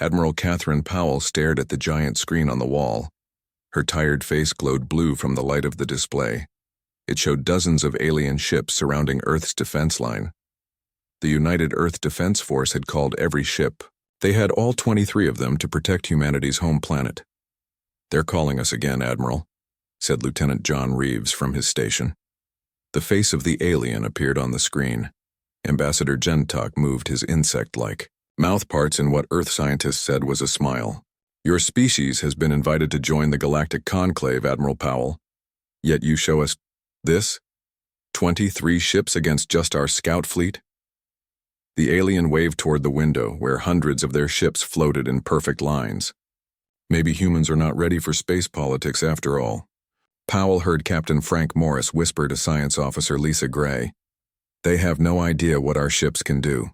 Admiral Catherine Powell stared at the giant screen on the wall. Her tired face glowed blue from the light of the display. It showed dozens of alien ships surrounding Earth's defense line. The United Earth Defense Force had called every ship. They had all 23 of them to protect humanity's home planet. "They're calling us again, Admiral," said Lieutenant John Reeves from his station. The face of the alien appeared on the screen. Ambassador Gentok moved his insect-like mouthparts in what Earth scientists said was a smile. "Your species has been invited to join the Galactic Conclave, Admiral Powell. Yet you show us this? 23 ships against just our scout fleet?" The alien waved toward the window, where hundreds of their ships floated in perfect lines. "Maybe humans are not ready for space politics after all." Powell heard Captain Frank Morris whisper to Science Officer Lisa Gray. "They have no idea what our ships can do."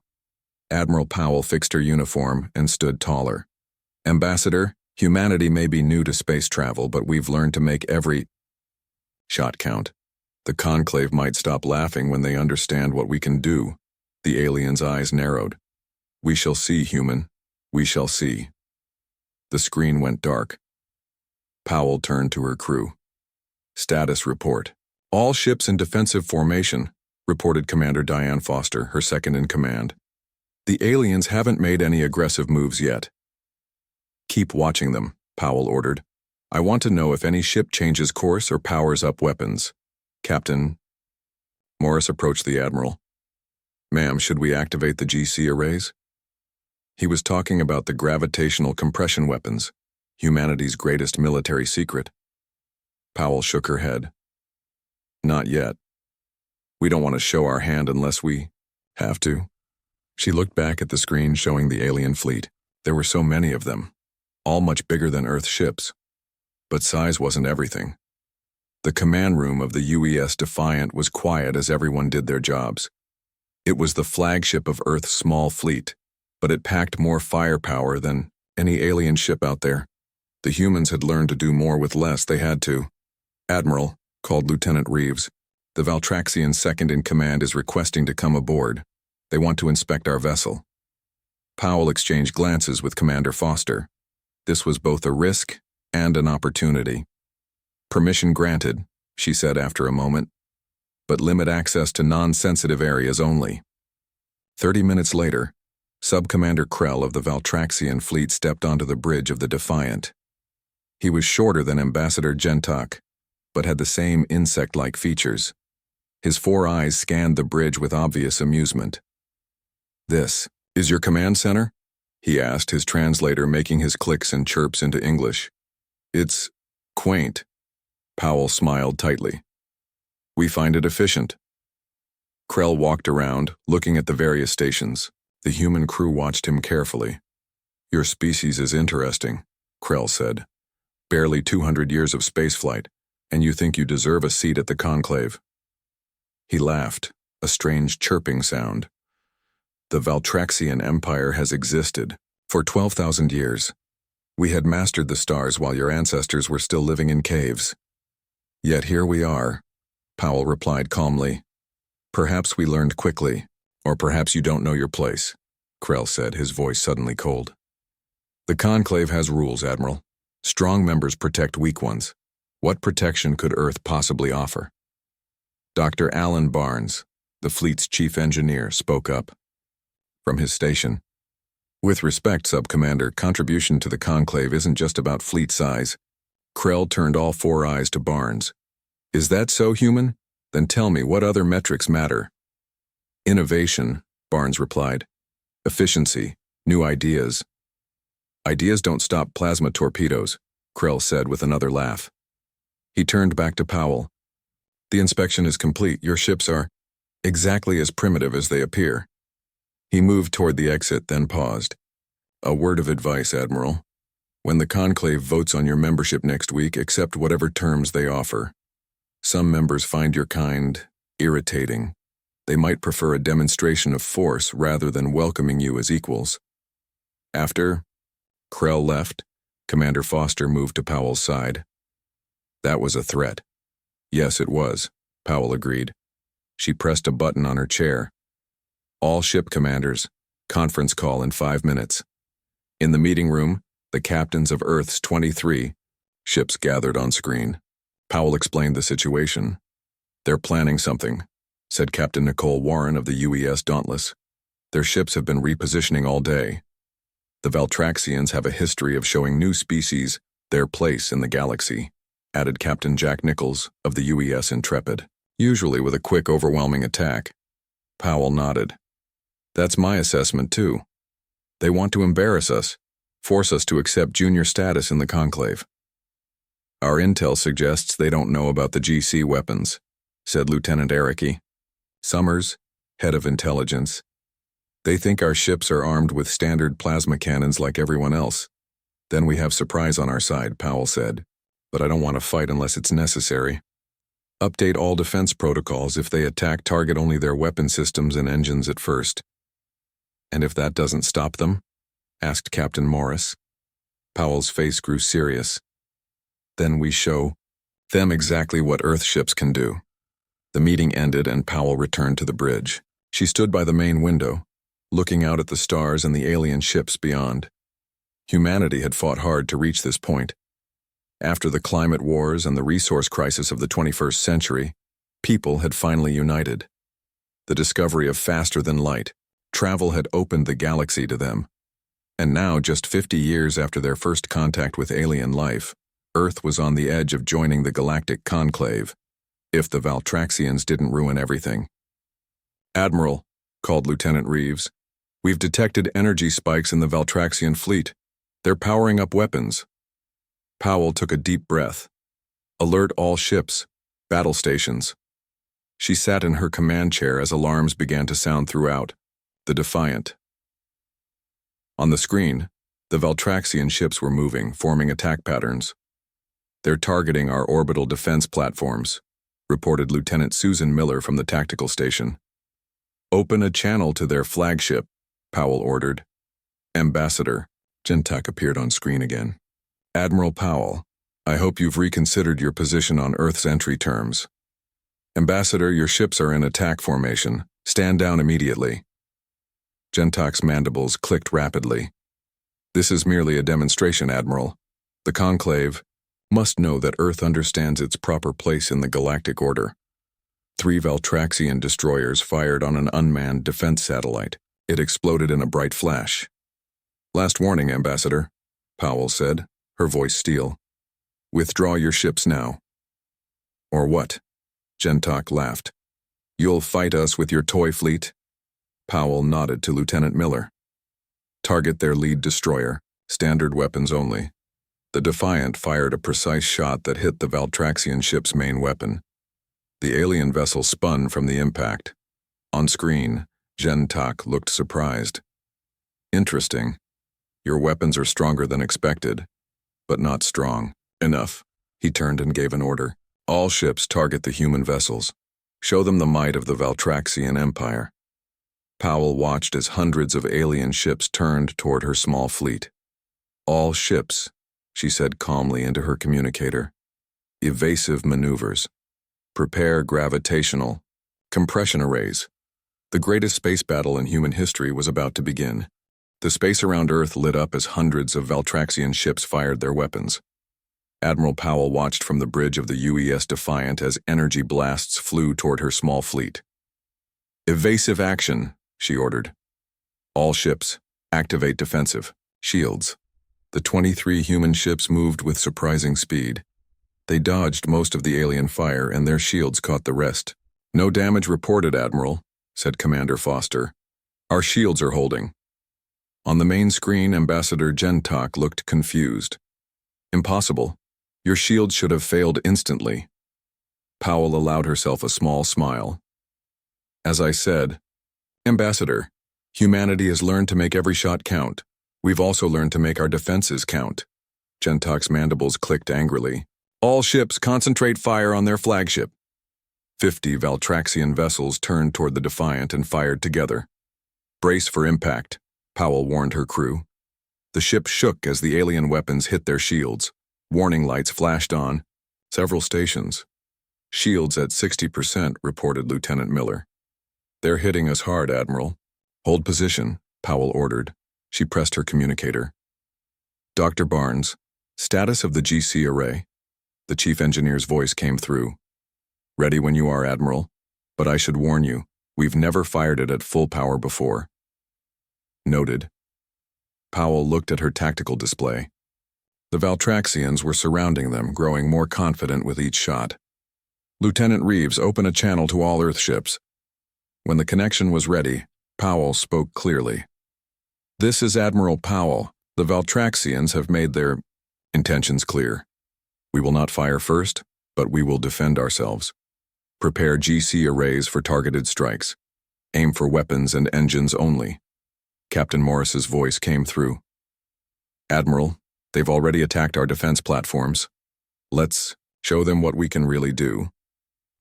Admiral Powell fixed her uniform and stood taller. "Ambassador, humanity may be new to space travel, but we've learned to make every shot count. The Conclave might stop laughing when they understand what we can do." The alien's eyes narrowed. "We shall see, human. We shall see." The screen went dark. Powell turned to her crew. "Status report. All ships in defensive formation," reported Commander Diane Foster, her second in command. "The aliens haven't made any aggressive moves yet." "Keep watching them," Powell ordered. "I want to know if any ship changes course or powers up weapons." "Captain." Morris approached the Admiral. "Ma'am, should we activate the GC arrays?" He was talking about the gravitational compression weapons, humanity's greatest military secret. Powell shook her head. "Not yet. We don't want to show our hand unless we have to." She looked back at the screen showing the alien fleet. There were so many of them, all much bigger than Earth ships. But size wasn't everything. The command room of the UES Defiant was quiet as everyone did their jobs. It was the flagship of Earth's small fleet, but it packed more firepower than any alien ship out there. The humans had learned to do more with less. They had to. "Admiral," called Lieutenant Reeves, "the Valtraxian second in command is requesting to come aboard. They want to inspect our vessel." Powell exchanged glances with Commander Foster. This was both a risk and an opportunity. "Permission granted," she said after a moment, "but limit access to non-sensitive areas only." 30 minutes later, Subcommander Krell of the Valtraxian fleet stepped onto the bridge of the Defiant. He was shorter than Ambassador Gentok, but had the same insect-like features. His 4 eyes scanned the bridge with obvious amusement. "This is your command center?" he asked, his translator making his clicks and chirps into English. "It's quaint." Powell smiled tightly. "We find it efficient." Krell walked around, looking at the various stations. The human crew watched him carefully. "Your species is interesting," Krell said. "Barely 200 years of spaceflight, and you think you deserve a seat at the conclave." He laughed, a strange chirping sound. "The Valtraxian Empire has existed for 12,000 years. We had mastered the stars while your ancestors were still living in caves. Yet here we are," Powell replied calmly. "Perhaps we learned quickly, or perhaps you don't know your place," Krell said, his voice suddenly cold. "The conclave has rules, Admiral. Strong members protect weak ones. What protection could Earth possibly offer?" Dr. Alan Barnes, the fleet's chief engineer, spoke up from his station. "With respect, Subcommander, contribution to the conclave isn't just about fleet size." Krell turned all 4 eyes to Barnes. "Is that so, human? Then tell me, what other metrics matter?" "Innovation," Barnes replied. "Efficiency, new ideas." "Ideas don't stop plasma torpedoes," Krell said with another laugh. He turned back to Powell. "The inspection is complete. Your ships are exactly as primitive as they appear." He moved toward the exit, then paused. "A word of advice, Admiral. When the conclave votes on your membership next week, accept whatever terms they offer. Some members find your kind irritating. They might prefer a demonstration of force rather than welcoming you as equals." After Krell left, Commander Foster moved to Powell's side. "That was a threat." "Yes, it was," Powell agreed. She pressed a button on her chair. "All ship commanders, conference call in 5 minutes." In the meeting room, the captains of Earth's 23 ships gathered on screen. Powell explained the situation. "They're planning something," said Captain Nicole Warren of the UES Dauntless. "Their ships have been repositioning all day. The Valtraxians have a history of showing new species their place in the galaxy," added Captain Jack Nichols of the UES Intrepid. "Usually with a quick, overwhelming attack." Powell nodded. "That's my assessment, too. They want to embarrass us, force us to accept junior status in the Conclave." "Our intel suggests they don't know about the GC weapons," said Lieutenant Ericke. Summers, head of intelligence. "They think our ships are armed with standard plasma cannons like everyone else. Then we have surprise on our side," Powell said. "But I don't want to fight unless it's necessary. Update all defense protocols. If they attack, target only their weapon systems and engines at first." "And if that doesn't stop them?" asked Captain Morris. Powell's face grew serious. "Then we show them exactly what Earth ships can do." The meeting ended and Powell returned to the bridge. She stood by the main window, looking out at the stars and the alien ships beyond. Humanity had fought hard to reach this point. After the climate wars and the resource crisis of the 21st century, people had finally united. The discovery of faster-than-light travel had opened the galaxy to them. And now, just 50 years after their first contact with alien life, Earth was on the edge of joining the Galactic Conclave, if the Valtraxians didn't ruin everything. "Admiral," called Lieutenant Reeves, "we've detected energy spikes in the Valtraxian fleet. They're powering up weapons." Powell took a deep breath. "Alert all ships, battle stations." She sat in her command chair as alarms began to sound throughout. The Defiant. On the screen, the Valtraxian ships were moving, forming attack patterns. "They're targeting our orbital defense platforms," reported Lieutenant Susan Miller from the tactical station. "Open a channel to their flagship," Powell ordered. "Ambassador," Gentak appeared on screen again. "Admiral Powell, I hope you've reconsidered your position on Earth's entry terms. Ambassador, your ships are in attack formation. Stand down immediately." Gentak's mandibles clicked rapidly. "This is merely a demonstration, Admiral. The Conclave must know that Earth understands its proper place in the galactic order." 3 Valtraxian destroyers fired on an unmanned defense satellite. It exploded in a bright flash. "Last warning, Ambassador," Powell said, her voice steel. "Withdraw your ships now." "Or what?" Gentak laughed. "You'll fight us with your toy fleet?" Powell nodded to Lieutenant Miller. "Target their lead destroyer, standard weapons only." The Defiant fired a precise shot that hit the Valtraxian ship's main weapon. The alien vessel spun from the impact. On screen, Gentak looked surprised. "Interesting. Your weapons are stronger than expected, but not strong enough." He turned and gave an order. "All ships target the human vessels. Show them the might of the Valtraxian Empire." Powell watched as hundreds of alien ships turned toward her small fleet. "All ships," she said calmly into her communicator. "Evasive maneuvers. Prepare gravitational compression arrays." The greatest space battle in human history was about to begin. The space around Earth lit up as hundreds of Valtraxian ships fired their weapons. Admiral Powell watched from the bridge of the UES Defiant as energy blasts flew toward her small fleet. "Evasive action," she ordered. "All ships, activate defensive shields." The 23 human ships moved with surprising speed. They dodged most of the alien fire and their shields caught the rest. "No damage reported, Admiral," said Commander Foster. "Our shields are holding." On the main screen, Ambassador Gentak looked confused. "Impossible. Your shields should have failed instantly." Powell allowed herself a small smile. "As I said, Ambassador, humanity has learned to make every shot count. We've also learned to make our defenses count." Gentak's mandibles clicked angrily. "All ships concentrate fire on their flagship." 50 Valtraxian vessels turned toward the Defiant and fired together. "Brace for impact," Powell warned her crew. The ship shook as the alien weapons hit their shields. Warning lights flashed on several stations. "Shields at 60%, reported Lieutenant Miller. "They're hitting us hard, Admiral." "Hold position," Powell ordered. She pressed her communicator. Dr. Barnes, status of the GC array. The chief engineer's voice came through. Ready when you are, Admiral, but I should warn you, we've never fired it at full power before. Noted. Powell looked at her tactical display. The Valtraxians were surrounding them, growing more confident with each shot. Lieutenant Reeves, open a channel to all Earth ships. When the connection was ready, Powell spoke clearly. This is Admiral Powell. The Valtraxians have made their intentions clear. We will not fire first, but we will defend ourselves. Prepare GC arrays for targeted strikes. Aim for weapons and engines only. Captain Morris's voice came through. Admiral, they've already attacked our defense platforms. Let's show them what we can really do.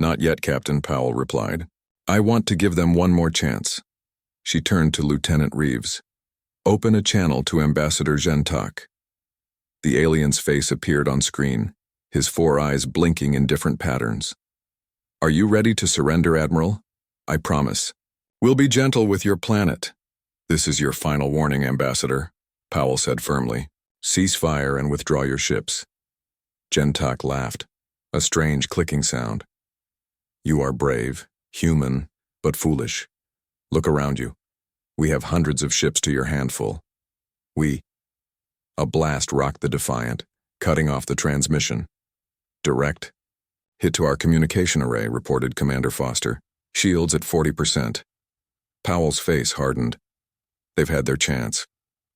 Not yet, Captain, Powell replied. I want to give them one more chance. She turned to Lieutenant Reeves. Open a channel to Ambassador Gentok. The alien's face appeared on screen, his 4 eyes blinking in different patterns. Are you ready to surrender, Admiral? I promise. We'll be gentle with your planet. This is your final warning, Ambassador, Powell said firmly. Cease fire and withdraw your ships. Gentok laughed, a strange clicking sound. You are brave, human, but foolish. Look around you. We have hundreds of ships to your handful. A blast rocked the Defiant, cutting off the transmission. Direct. Hit to our communication array, reported Commander Foster. Shields at 40%. Powell's face hardened. They've had their chance.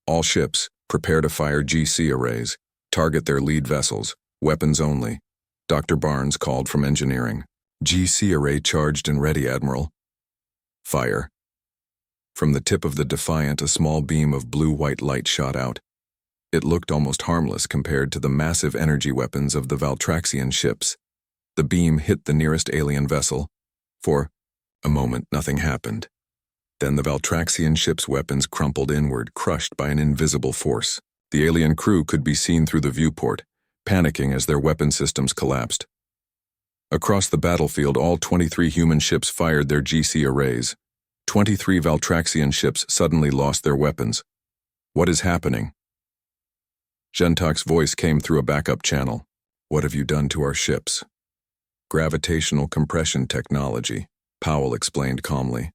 All ships, prepare to fire GC arrays. Target their lead vessels. Weapons only. Dr. Barnes called from engineering. GC array charged and ready, Admiral. Fire. From the tip of the Defiant, a small beam of blue-white light shot out. It looked almost harmless compared to the massive energy weapons of the Valtraxian ships. The beam hit the nearest alien vessel. For a moment, nothing happened. Then the Valtraxian ship's weapons crumpled inward, crushed by an invisible force. The alien crew could be seen through the viewport, panicking as their weapon systems collapsed. Across the battlefield, all 23 human ships fired their GC arrays. 23 Valtraxian ships suddenly lost their weapons. What is happening? Gentok's voice came through a backup channel. What have you done to our ships? Gravitational compression technology, Powell explained calmly.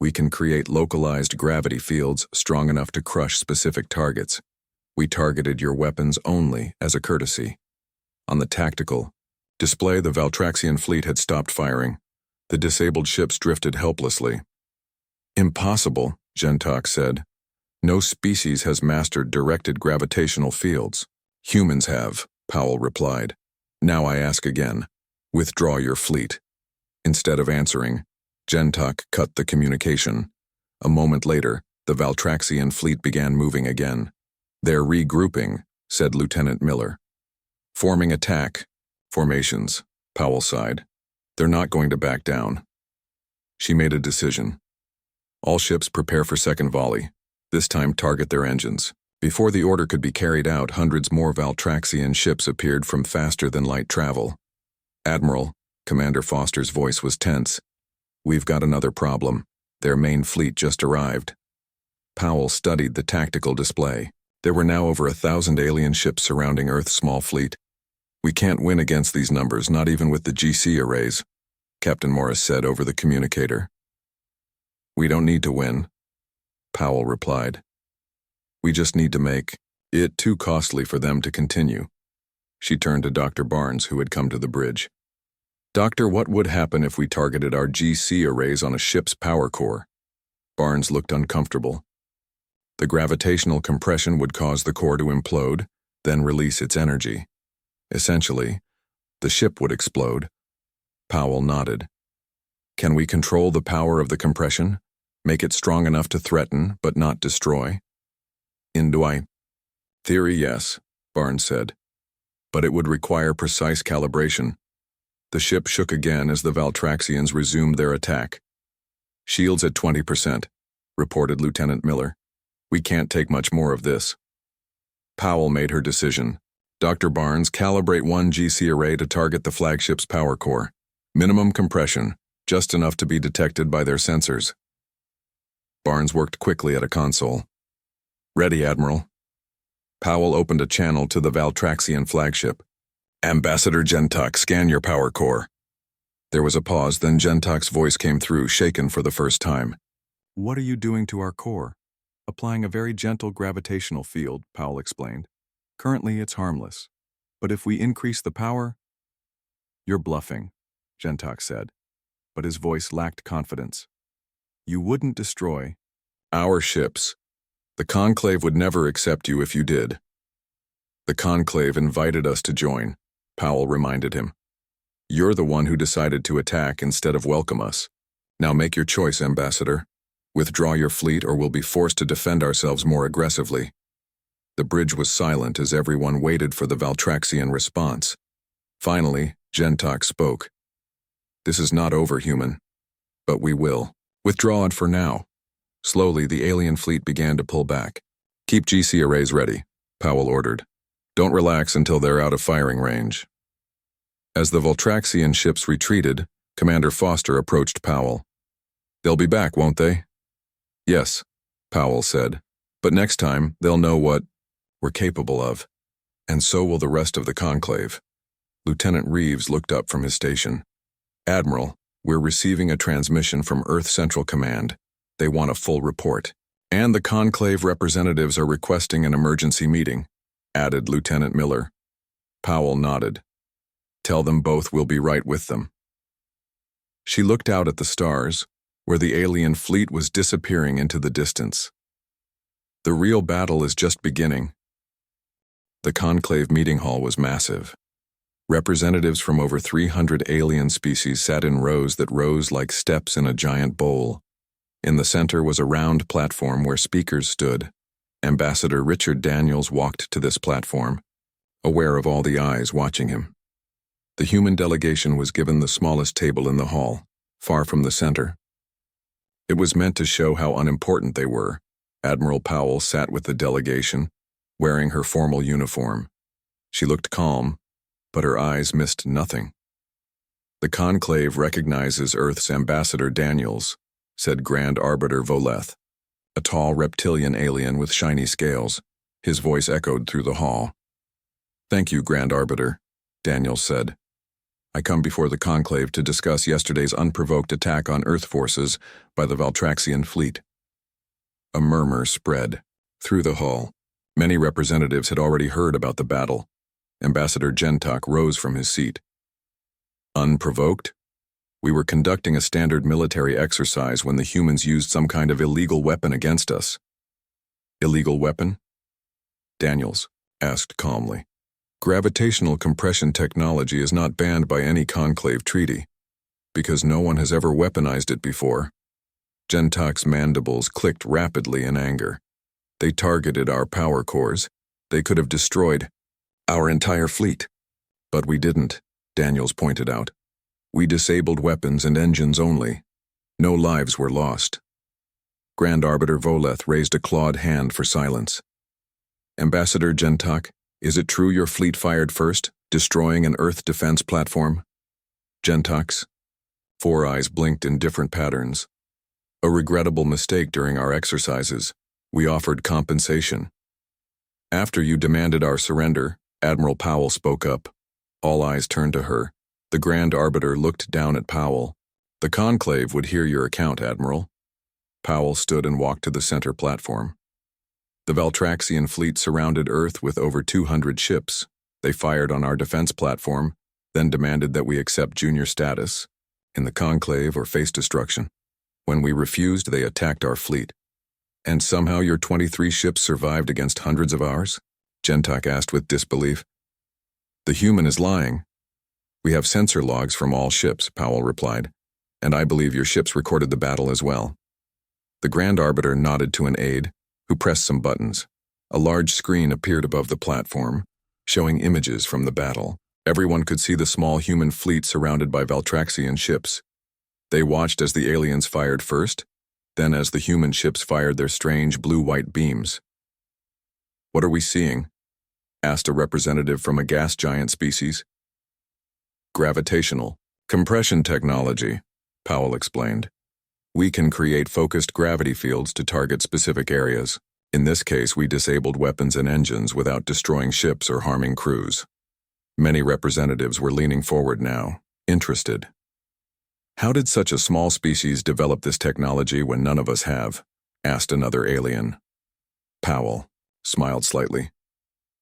We can create localized gravity fields strong enough to crush specific targets. We targeted your weapons only as a courtesy. On the tactical display, the Valtraxian fleet had stopped firing. The disabled ships drifted helplessly. Impossible, Gentok said. No species has mastered directed gravitational fields. Humans have, Powell replied. Now I ask again. Withdraw your fleet. Instead of answering, Gentok cut the communication. A moment later, the Valtraxian fleet began moving again. They're regrouping, said Lieutenant Miller. Forming attack. Formations, Powell sighed. They're not going to back down. She made a decision. All ships prepare for second volley. This time target their engines. Before the order could be carried out, hundreds more Valtraxian ships appeared from faster-than-light travel. Admiral, Commander Foster's voice was tense. We've got another problem. Their main fleet just arrived. Powell studied the tactical display. There were now over 1,000 alien ships surrounding Earth's small fleet. We can't win against these numbers, not even with the GC arrays, Captain Morris said over the communicator. We don't need to win, Powell replied. We just need to make it too costly for them to continue. She turned to Dr. Barnes, who had come to the bridge. Doctor, what would happen if we targeted our GC arrays on a ship's power core? Barnes looked uncomfortable. The gravitational compression would cause the core to implode, then release its energy. Essentially, the ship would explode. Powell nodded. Can we control the power of the compression? Make it strong enough to threaten, but not destroy? In theory, yes, Barnes said. But it would require precise calibration. The ship shook again as the Valtraxians resumed their attack. Shields at 20%, reported Lieutenant Miller. We can't take much more of this. Powell made her decision. Dr. Barnes, calibrate one GC array to target the flagship's power core. Minimum compression, just enough to be detected by their sensors. Barnes worked quickly at a console. Ready, Admiral. Powell opened a channel to the Valtraxian flagship. Ambassador Gentok, scan your power core. There was a pause, then Gentok's voice came through, shaken for the first time. What are you doing to our core? Applying a very gentle gravitational field, Powell explained. Currently, it's harmless. But if we increase the power... You're bluffing, Gentok said, but his voice lacked confidence. You wouldn't destroy our ships. The Conclave would never accept you if you did. The Conclave invited us to join, Powell reminded him. You're the one who decided to attack instead of welcome us. Now make your choice, Ambassador. Withdraw your fleet or we'll be forced to defend ourselves more aggressively. The bridge was silent as everyone waited for the Valtraxian response. Finally, Gentok spoke. This is not over, human. But we will. Withdraw it for now. Slowly, the alien fleet began to pull back. Keep GC arrays ready, Powell ordered. Don't relax until they're out of firing range. As the Valtraxian ships retreated, Commander Foster approached Powell. They'll be back, won't they? Yes, Powell said. But next time, they'll know what we're capable of. And so will the rest of the Conclave. Lieutenant Reeves looked up from his station. Admiral, we're receiving a transmission from Earth Central Command. They want a full report. And the Conclave representatives are requesting an emergency meeting, added Lieutenant Miller. Powell nodded. Tell them both we'll be right with them. She looked out at the stars, where the alien fleet was disappearing into the distance. The real battle is just beginning. The Conclave meeting hall was massive. Representatives from over 300 alien species sat in rows that rose like steps in a giant bowl. In the center was a round platform where speakers stood. Ambassador Richard Daniels walked to this platform, aware of all the eyes watching him. The human delegation was given the smallest table in the hall, far from the center. It was meant to show how unimportant they were. Admiral Powell sat with the delegation, wearing her formal uniform. She looked calm, but her eyes missed nothing. The Conclave recognizes Earth's Ambassador Daniels, said Grand Arbiter Voleth, a tall reptilian alien with shiny scales. His voice echoed through the hall. Thank you, Grand Arbiter, Daniels said. I come before the Conclave to discuss yesterday's unprovoked attack on Earth forces by the Valtraxian fleet. A murmur spread through the hall. Many representatives had already heard about the battle. Ambassador Gentok rose from his seat. Unprovoked? We were conducting a standard military exercise when the humans used some kind of illegal weapon against us. Illegal weapon? Daniels asked calmly. Gravitational compression technology is not banned by any Conclave treaty, because no one has ever weaponized it before. Gentok's mandibles clicked rapidly in anger. They targeted our power cores. They could have destroyed our entire fleet. But we didn't, Daniels pointed out. We disabled weapons and engines only. No lives were lost. Grand Arbiter Voleth raised a clawed hand for silence. Ambassador Gentok, is it true your fleet fired first, destroying an Earth defense platform? Gentok's four eyes blinked in different patterns. A regrettable mistake during our exercises. We offered compensation. After you demanded our surrender, Admiral Powell spoke up. All eyes turned to her. The Grand Arbiter looked down at Powell. The Conclave would hear your account, Admiral. Powell stood and walked to the center platform. The Valtraxian fleet surrounded Earth with over 200 ships. They fired on our defense platform, then demanded that we accept junior status in the Conclave or face destruction. When we refused, they attacked our fleet. And somehow your 23 ships survived against hundreds of ours? Gentok asked with disbelief. The human is lying. We have sensor logs from all ships, Powell replied, and I believe your ships recorded the battle as well. The Grand Arbiter nodded to an aide, who pressed some buttons. A large screen appeared above the platform, showing images from the battle. Everyone could see the small human fleet surrounded by Valtraxian ships. They watched as the aliens fired first, then as the human ships fired their strange blue-white beams. What are we seeing? Asked a representative from a gas giant species. Gravitational compression technology, Powell explained. We can create focused gravity fields to target specific areas. In this case, we disabled weapons and engines without destroying ships or harming crews. Many representatives were leaning forward now, interested. How did such a small species develop this technology when none of us have? Asked another alien. Powell smiled slightly.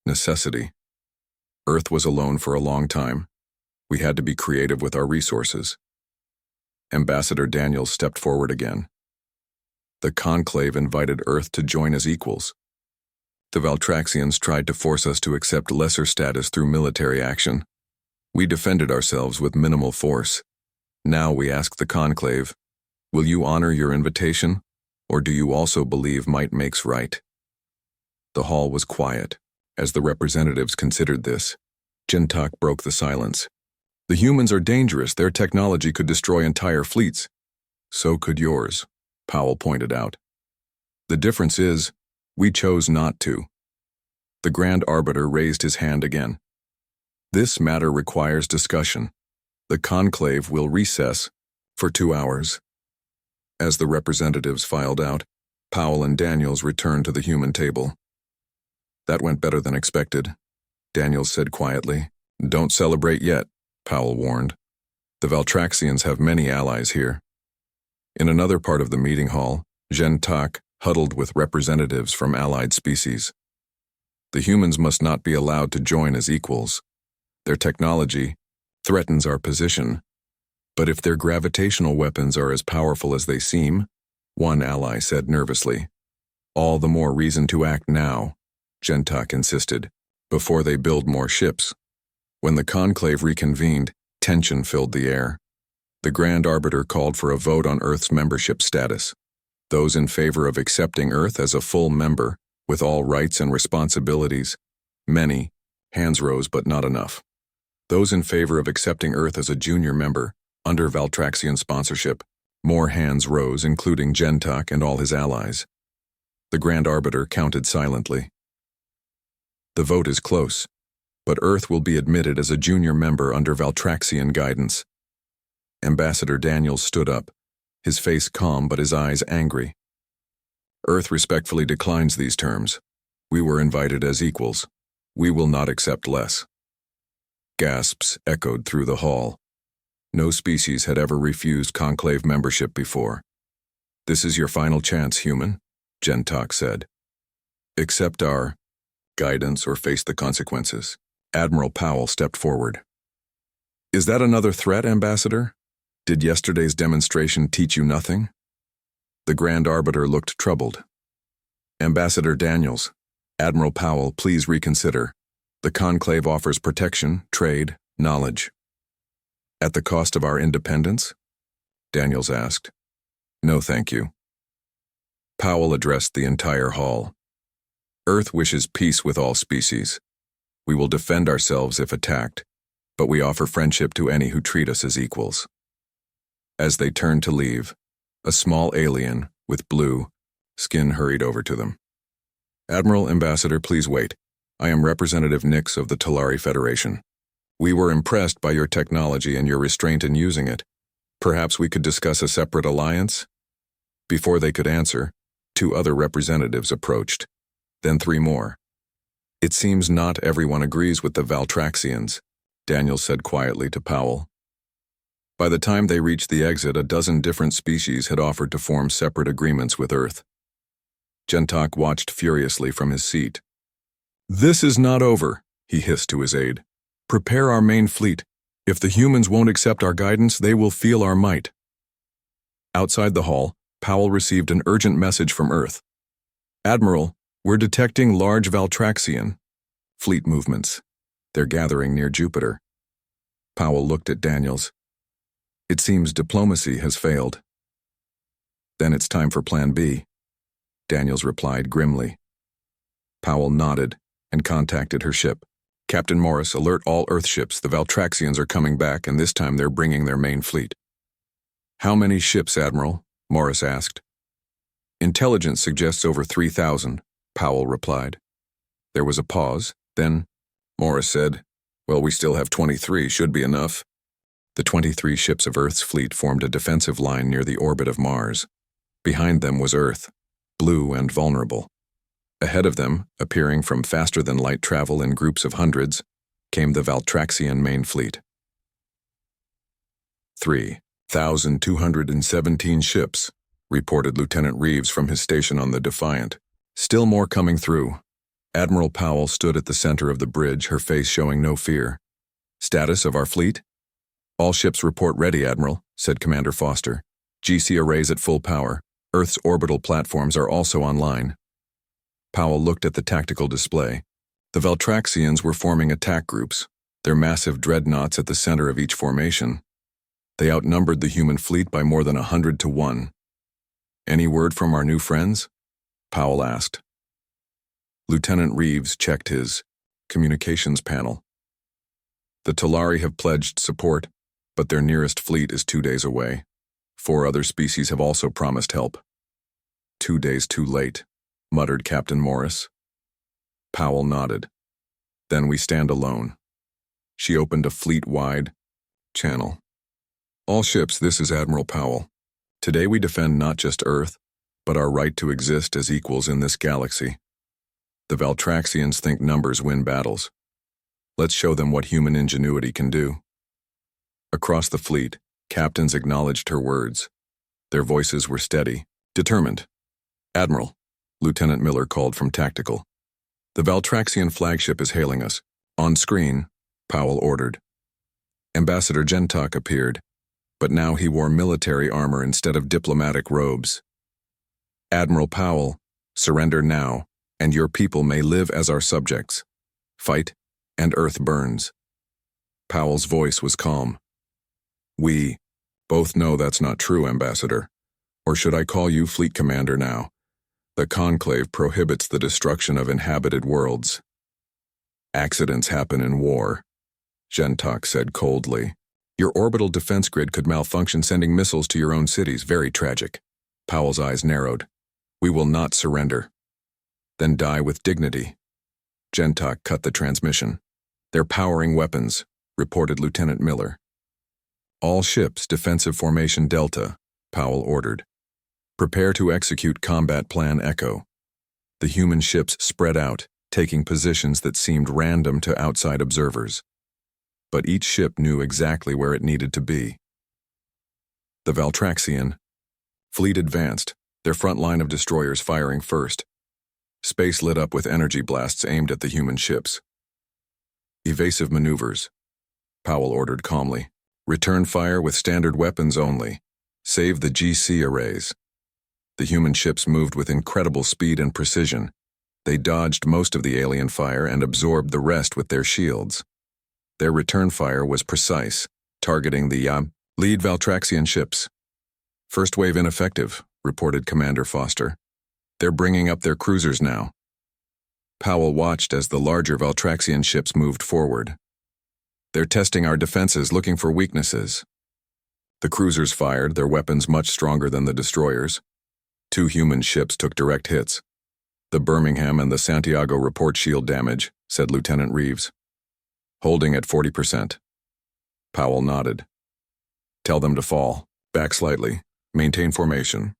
Necessity. Earth was alone for a long time. We had to be creative with our resources. Ambassador Daniels stepped forward again. The Conclave invited Earth to join as equals. The Valtraxians tried to force us to accept lesser status through military action. We defended ourselves with minimal force. Now we ask the Conclave, will you honor your invitation, or do you also believe might makes right? The hall was quiet as the representatives considered this. Jintak broke the silence. The humans are dangerous. Their technology could destroy entire fleets. So could yours, Powell pointed out. The difference is, we chose not to. The Grand Arbiter raised his hand again. This matter requires discussion. The Conclave will recess for 2 hours. As the representatives filed out, Powell and Daniels returned to the human table. That went better than expected, Daniels said quietly. Don't celebrate yet, Powell warned. The Valtraxians have many allies here. In another part of the meeting hall, Jintak huddled with representatives from allied species. The humans must not be allowed to join as equals. Their technology threatens our position. But if their gravitational weapons are as powerful as they seem, one ally said nervously. All the more reason to act now, Jintak insisted, before they build more ships. When the Conclave reconvened, tension filled the air. The Grand Arbiter called for a vote on Earth's membership status. Those in favor of accepting Earth as a full member, with all rights and responsibilities, many, hands rose but not enough. Those in favor of accepting Earth as a junior member, under Valtraxian sponsorship, more hands rose, including Jintak and all his allies. The Grand Arbiter counted silently. The vote is close, but Earth will be admitted as a junior member under Valtraxian guidance. Ambassador Daniels stood up, his face calm but his eyes angry. Earth respectfully declines these terms. We were invited as equals. We will not accept less. Gasps echoed through the hall. No species had ever refused Conclave membership before. This is your final chance, human, Jintak said. Accept our guidance or face the consequences. Admiral Powell stepped forward. Is that another threat, Ambassador? Did yesterday's demonstration teach you nothing? The Grand Arbiter looked troubled. Ambassador Daniels, Admiral Powell, please reconsider. The Conclave offers protection, trade, knowledge. At the cost of our independence? Daniels asked. No, thank you. Powell addressed the entire hall. Earth wishes peace with all species. We will defend ourselves if attacked, but we offer friendship to any who treat us as equals. As they turned to leave, a small alien with blue skin hurried over to them. Admiral, Ambassador, please wait. I am Representative Nix of the Talari Federation. We were impressed by your technology and your restraint in using it. Perhaps we could discuss a separate alliance? Before they could answer, 2 other representatives approached, then 3 more. It seems not everyone agrees with the Valtraxians, Daniel said quietly to Powell. By the time they reached the exit, a dozen different species had offered to form separate agreements with Earth. Jintak watched furiously from his seat. This is not over, he hissed to his aide. Prepare our main fleet. If the humans won't accept our guidance, they will feel our might. Outside the hall, Powell received an urgent message from Earth. Admiral, we're detecting large Valtraxian fleet movements. They're gathering near Jupiter. Powell looked at Daniels. It seems diplomacy has failed. Then it's time for Plan B, Daniels replied grimly. Powell nodded and contacted her ship. Captain Morris, alert all Earth ships. The Valtraxians are coming back, and this time they're bringing their main fleet. How many ships, Admiral? Morris asked. Intelligence suggests over 3,000, Powell replied. There was a pause, then Morris said, well, we still have 23, should be enough. The 23 ships of Earth's fleet formed a defensive line near the orbit of Mars. Behind them was Earth, blue and vulnerable. Ahead of them, appearing from faster-than-light travel in groups of hundreds, came the Valtraxian main fleet. 3,217 ships, reported Lieutenant Reeves from his station on the Defiant. Still more coming through. Admiral Powell stood at the center of the bridge, her face showing no fear. Status of our fleet? All ships report ready, Admiral, said Commander Foster. GC arrays at full power. Earth's orbital platforms are also online. Powell looked at the tactical display. The Valtraxians were forming attack groups, their massive dreadnoughts at the center of each formation. They outnumbered the human fleet by more than 100 to 1. Any word from our new friends? Powell asked. Lieutenant Reeves checked his communications panel. The Talari have pledged support, but their nearest fleet is 2 days away. 4 other species have also promised help. 2 days too late, muttered Captain Morris. Powell nodded. Then we stand alone. She opened a fleet-wide channel. All ships, this is Admiral Powell. Today we defend not just Earth, but our right to exist as equals in this galaxy. The Valtraxians think numbers win battles. Let's show them what human ingenuity can do. Across the fleet, captains acknowledged her words. Their voices were steady, determined. Admiral, Lieutenant Miller called from Tactical. The Valtraxian flagship is hailing us. On screen, Powell ordered. Ambassador Gentok appeared, but now he wore military armor instead of diplomatic robes. Admiral Powell, surrender now, and your people may live as our subjects. Fight, and Earth burns. Powell's voice was calm. We both know that's not true, Ambassador. Or should I call you Fleet Commander now? The Conclave prohibits the destruction of inhabited worlds. Accidents happen in war, Gentok said coldly. Your orbital defense grid could malfunction, sending missiles to your own cities. Very tragic. Powell's eyes narrowed. We will not surrender. Then die with dignity. Gentok cut the transmission. They're powering weapons, reported Lieutenant Miller. All ships, defensive formation Delta, Powell ordered. Prepare to execute Combat Plan Echo. The human ships spread out, taking positions that seemed random to outside observers. But each ship knew exactly where it needed to be. The Valtraxian fleet advanced, their front line of destroyers firing first. Space lit up with energy blasts aimed at the human ships. Evasive maneuvers, Powell ordered calmly. Return fire with standard weapons only. Save the GC arrays. The human ships moved with incredible speed and precision. They dodged most of the alien fire and absorbed the rest with their shields. Their return fire was precise, targeting the lead Valtraxian ships. First wave ineffective, reported Commander Foster. They're bringing up their cruisers now. Powell watched as the larger Valtraxian ships moved forward. They're testing our defenses, looking for weaknesses. The cruisers fired, their weapons much stronger than the destroyers. 2 human ships took direct hits. The Birmingham and the Santiago report shield damage, said Lieutenant Reeves. Holding at 40%. Powell nodded. Tell them to fall. Back slightly. Maintain formation.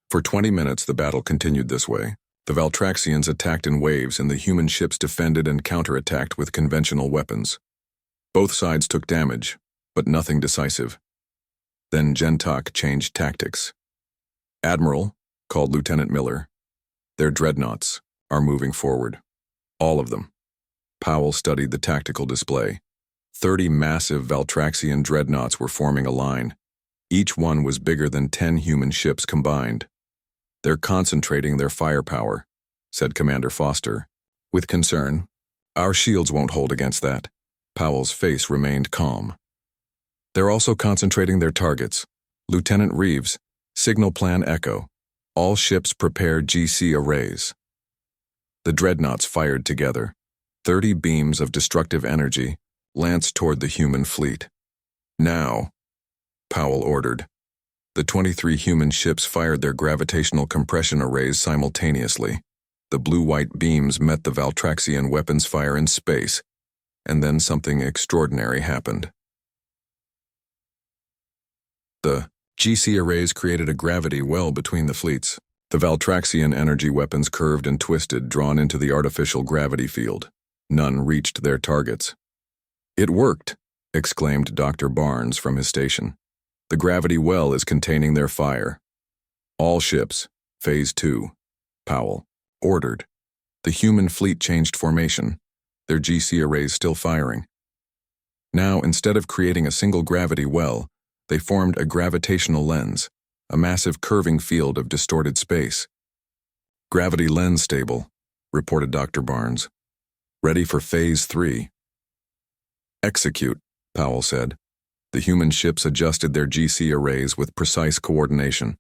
For 20 minutes the battle continued this way. The Valtraxians attacked in waves and the human ships defended and counterattacked with conventional weapons. Both sides took damage, but nothing decisive. Then Gentok changed tactics. Admiral, called Lieutenant Miller, their dreadnoughts are moving forward. All of them. Powell studied the tactical display. 30 massive Valtraxian dreadnoughts were forming a line. Each one was bigger than 10 human ships combined. They're concentrating their firepower, said Commander Foster, with concern. Our shields won't hold against that. Powell's face remained calm. They're also concentrating their targets. Lieutenant Reeves, Signal Plan Echo. All ships prepare GC arrays. The dreadnoughts fired together. 30 beams of destructive energy lanced toward the human fleet. Now, Powell ordered. The 23 human ships fired their gravitational compression arrays simultaneously. The blue-white beams met the Valtraxian weapons fire in space, and then something extraordinary happened. The GC arrays created a gravity well between the fleets. The Valtraxian energy weapons curved and twisted, drawn into the artificial gravity field. None reached their targets. "It worked," exclaimed Dr. Barnes from his station. "The gravity well is containing their fire." "All ships, Phase 2, Powell ordered. The human fleet changed formation, their GC arrays still firing. Now, instead of creating a single gravity well, they formed a gravitational lens, a massive curving field of distorted space. "Gravity lens stable," reported Dr. Barnes. "Ready for Phase 3. "Execute," Powell said. The human ships adjusted their GC arrays with precise coordination.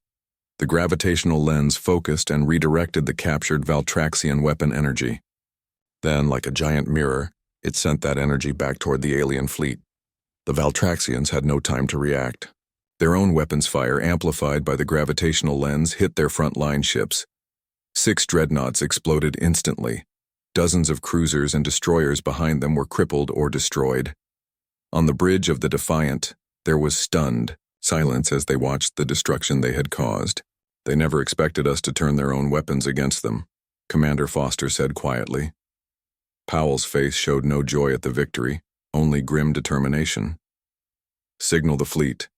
The gravitational lens focused and redirected the captured Valtraxian weapon energy. Then, like a giant mirror, it sent that energy back toward the alien fleet. The Valtraxians had no time to react. Their own weapons fire, amplified by the gravitational lens, hit their front-line ships. 6 dreadnoughts exploded instantly. Dozens of cruisers and destroyers behind them were crippled or destroyed. On the bridge of the Defiant, there was stunned silence as they watched the destruction they had caused. "They never expected us to turn their own weapons against them," Commander Foster said quietly. Powell's face showed no joy at the victory, only grim determination. "Signal the fleet.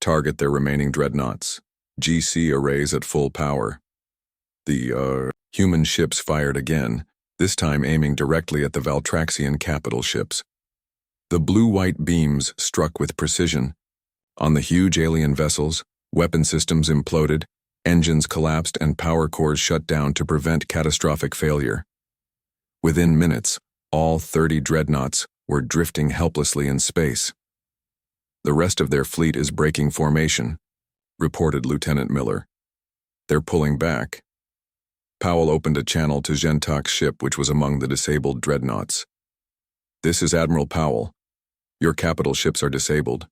Target their remaining dreadnoughts. GC arrays at full power." The human ships fired again, this time aiming directly at the Valtraxian capital ships. The blue-white beams struck with precision. On the huge alien vessels, weapon systems imploded, engines collapsed, and power cores shut down to prevent catastrophic failure. Within minutes, all 30 dreadnoughts were drifting helplessly in space. "The rest of their fleet is breaking formation," reported Lieutenant Miller. "They're pulling back." Powell opened a channel to Gentak's ship, which was among the disabled dreadnoughts. "This is Admiral Powell. Your capital ships are disabled.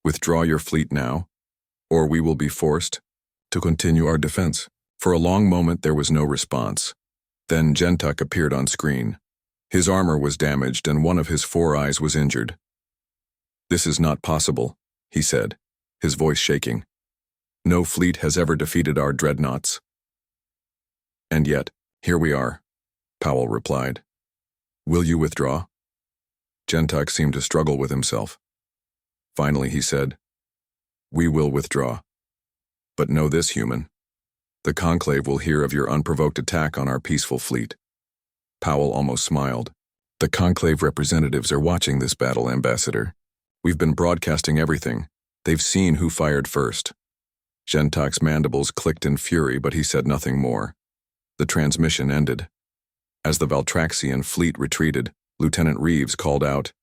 Withdraw your fleet now, or we will be forced to continue our defense." For a long moment there was no response. Then Gentak appeared on screen. His armor was damaged and one of his 4 eyes was injured. "This is not possible," he said, his voice shaking. "No fleet has ever defeated our dreadnoughts." "And yet, here we are," Powell replied. "Will you withdraw?" Gentak seemed to struggle with himself. Finally he said, "We will withdraw. But know this, human. The Conclave will hear of your unprovoked attack on our peaceful fleet." Powell almost smiled. "The Conclave representatives are watching this battle, Ambassador. We've been broadcasting everything. They've seen who fired first." Gentak's mandibles clicked in fury, but he said nothing more. The transmission ended. As the Valtraxian fleet retreated, Lieutenant Reeves called out,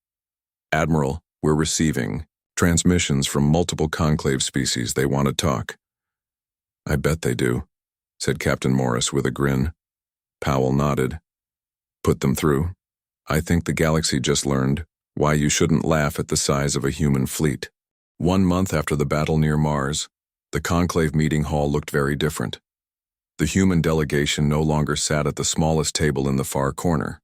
"Admiral, we're receiving transmissions from multiple Conclave species. They want to talk." "I bet they do," said Captain Morris with a grin. Powell nodded. "Put them through. I think the galaxy just learned why you shouldn't laugh at the size of a human fleet." 1 month after the battle near Mars, the Conclave meeting hall looked very different. The human delegation no longer sat at the smallest table in the far corner.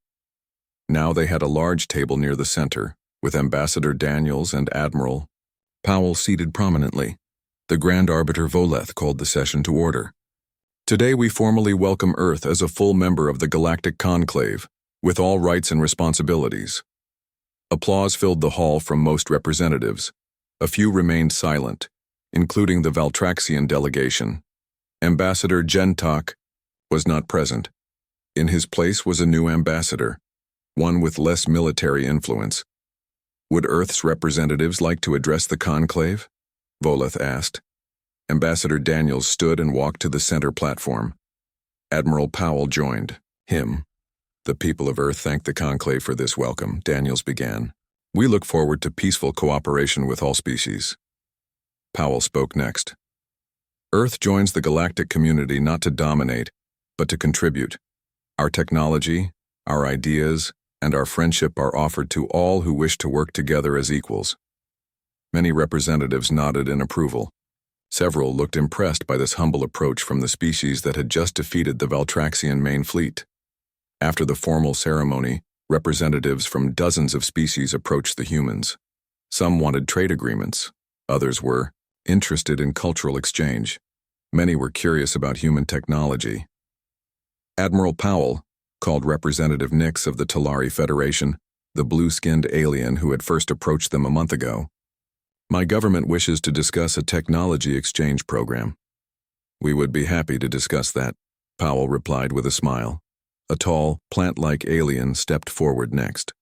Now they had a large table near the center, with Ambassador Daniels and Admiral Powell seated prominently. The Grand Arbiter Voleth called the session to order. "Today we formally welcome Earth as a full member of the Galactic Conclave, with all rights and responsibilities." Applause filled the hall from most representatives. A few remained silent, including the Valtraxian delegation. Ambassador Gentak was not present. In his place was a new ambassador, one with less military influence. "Would Earth's representatives like to address the Conclave?" Voleth asked. Ambassador Daniels stood and walked to the center platform. Admiral Powell joined him. "The people of Earth thank the Conclave for this welcome," Daniels began. "We look forward to peaceful cooperation with all species." Powell spoke next. "Earth joins the galactic community not to dominate, but to contribute. Our technology, our ideas, and our friendship are offered to all who wish to work together as equals." Many representatives nodded in approval. Several looked impressed by this humble approach from the species that had just defeated the Valtraxian main fleet. After the formal ceremony, representatives from dozens of species approached the humans. Some wanted trade agreements, others were interested in cultural exchange. Many were curious about human technology. Admiral Powell called Representative Nix of the Talari Federation, the blue-skinned alien who had first approached them a month ago. My government wishes to discuss a technology exchange program. We would be happy to discuss that, Powell replied with a smile. A tall, plant-like alien stepped forward next.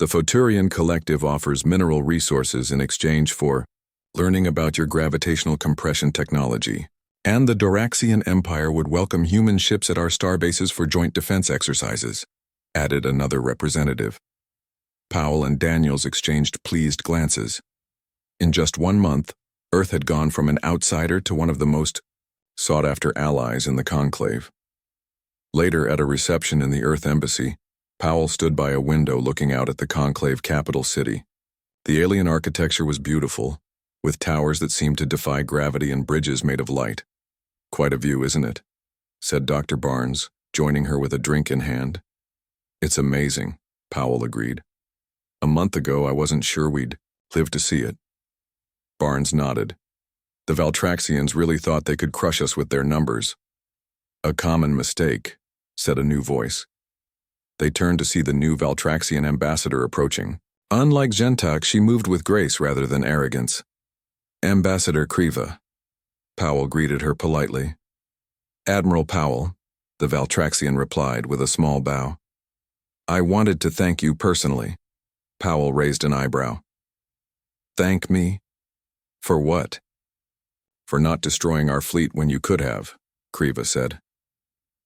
The Futurian Collective offers mineral resources in exchange for learning about your gravitational compression technology. And the Doraxian Empire would welcome human ships at our starbases for joint defense exercises, added another representative. Powell and Daniels exchanged pleased glances. In just 1 month, Earth had gone from an outsider to one of the most sought-after allies in the conclave. Later, at a reception in the Earth Embassy, Powell stood by a window looking out at the conclave capital city. The alien architecture was beautiful, with towers that seemed to defy gravity and bridges made of light. "Quite a view, isn't it?" said Dr. Barnes, joining her with a drink in hand. "It's amazing," Powell agreed. "A month ago, I wasn't sure we'd live to see it." Barnes nodded. "The Valtraxians really thought they could crush us with their numbers." "A common mistake," said a new voice. They turned to see the new Valtraxian ambassador approaching. Unlike Gentak, she moved with grace rather than arrogance. "Ambassador Kriva." Powell greeted her politely. "Admiral Powell," the Valtraxian replied with a small bow. "I wanted to thank you personally." Powell raised an eyebrow. "Thank me? For what?" "For not destroying our fleet when you could have," Kriva said.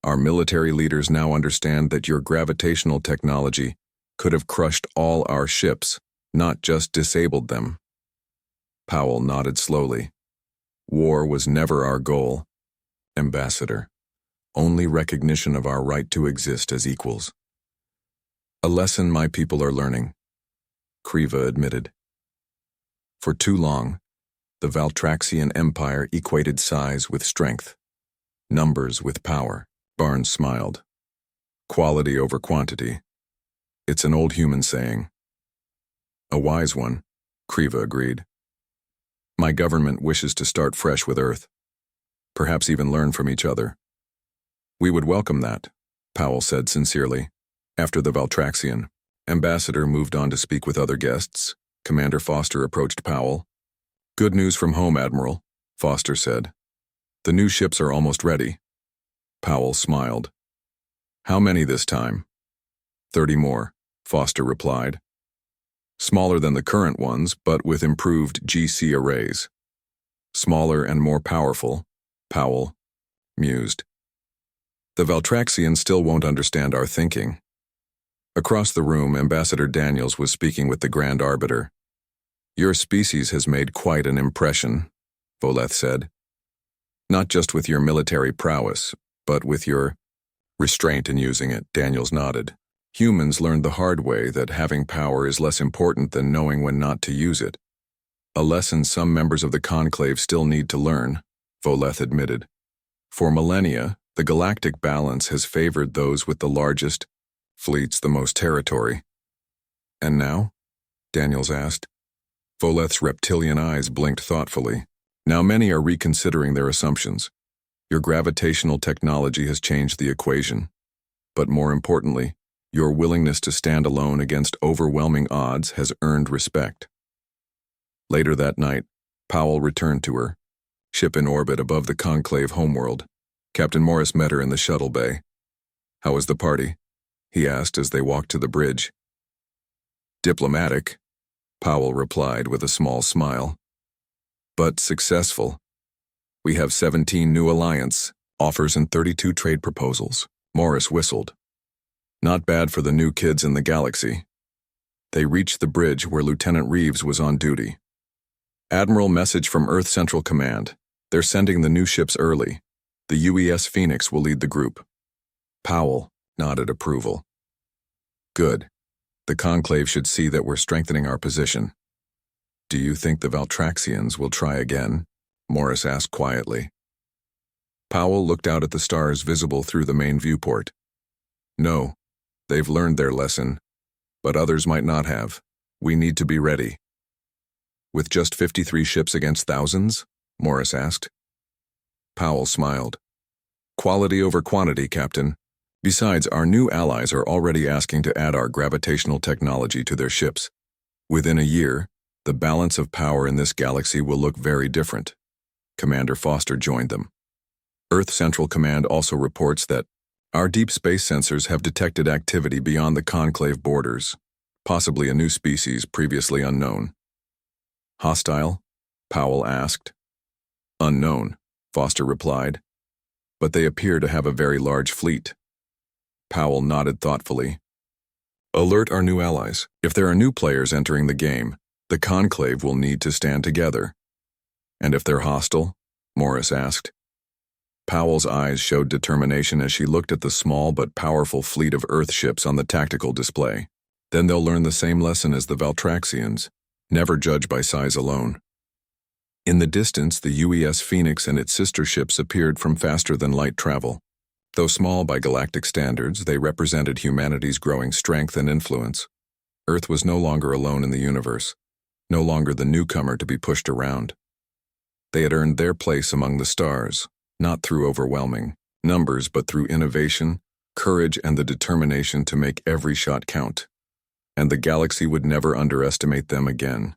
"Our military leaders now understand that your gravitational technology could have crushed all our ships, not just disabled them." Powell nodded slowly. "War was never our goal, Ambassador. Only recognition of our right to exist as equals. A lesson my people are learning," Kriva admitted. For too long, the Valtraxian Empire equated size with strength, numbers with power. Barnes smiled. "Quality over quantity. It's an old human saying." "A wise one," Kriva agreed. "My government wishes to start fresh with Earth. Perhaps even learn from each other." "We would welcome that," Powell said sincerely. After the Valtraxian ambassador moved on to speak with other guests, Commander Foster approached Powell. "Good news from home, Admiral," Foster said. "The new ships are almost ready." Powell smiled. "How many this time?" 30 more, Foster replied. "Smaller than the current ones, but with improved GC arrays." "Smaller and more powerful," Powell mused. "The Valtraxians still won't understand our thinking." Across the room, Ambassador Daniels was speaking with the Grand Arbiter. "Your species has made quite an impression," Voleth said. "Not just with your military prowess, but with your restraint in using it," Daniels nodded. "Humans learned the hard way that having power is less important than knowing when not to use it. A lesson some members of the Conclave still need to learn," Voleth admitted. "For millennia, the galactic balance has favored those with the largest fleets, the most territory." "And now?" Daniels asked. Voleth's reptilian eyes blinked thoughtfully. "Now many are reconsidering their assumptions. Your gravitational technology has changed the equation. But more importantly, your willingness to stand alone against overwhelming odds has earned respect." Later that night, Powell returned to her ship in orbit above the Conclave homeworld. Captain Morris met her in the shuttle bay. "How was the party?" he asked as they walked to the bridge. "Diplomatic," Powell replied with a small smile. "But successful. We have 17 new alliance offers and 32 trade proposals." Morris whistled. "Not bad for the new kids in the galaxy." They reached the bridge where Lieutenant Reeves was on duty. "Admiral, message from Earth Central Command. They're sending the new ships early. The UES Phoenix will lead the group." Powell nodded approval. "Good. The Conclave should see that we're strengthening our position." "Do you think the Valtraxians will try again?" Morris asked quietly. Powell looked out at the stars visible through the main viewport. "No, they've learned their lesson, but others might not have. We need to be ready." "With just 53 ships against thousands?" Morris asked. Powell smiled. Quality over quantity, Captain. Besides, our new allies are already asking to add our gravitational technology to their ships. Within a year, the balance of power in this galaxy will look very different. Commander Foster joined them. Earth Central Command also reports that our deep space sensors have detected activity beyond the conclave borders, possibly a new species previously unknown. Hostile? Powell asked. Unknown, Foster replied. But they appear to have a very large fleet. Powell nodded thoughtfully. Alert our new allies. If there are new players entering the game, the conclave will need to stand together. And if they're hostile? Morris asked. Powell's eyes showed determination as she looked at the small but powerful fleet of Earth ships on the tactical display. Then they'll learn the same lesson as the Valtraxians. Never judge by size alone. In the distance, the UES Phoenix and its sister ships appeared from faster-than-light travel. Though small by galactic standards, they represented humanity's growing strength and influence. Earth was no longer alone in the universe, no longer the newcomer to be pushed around. They had earned their place among the stars, not through overwhelming numbers, but through innovation, courage, and the determination to make every shot count. And the galaxy would never underestimate them again.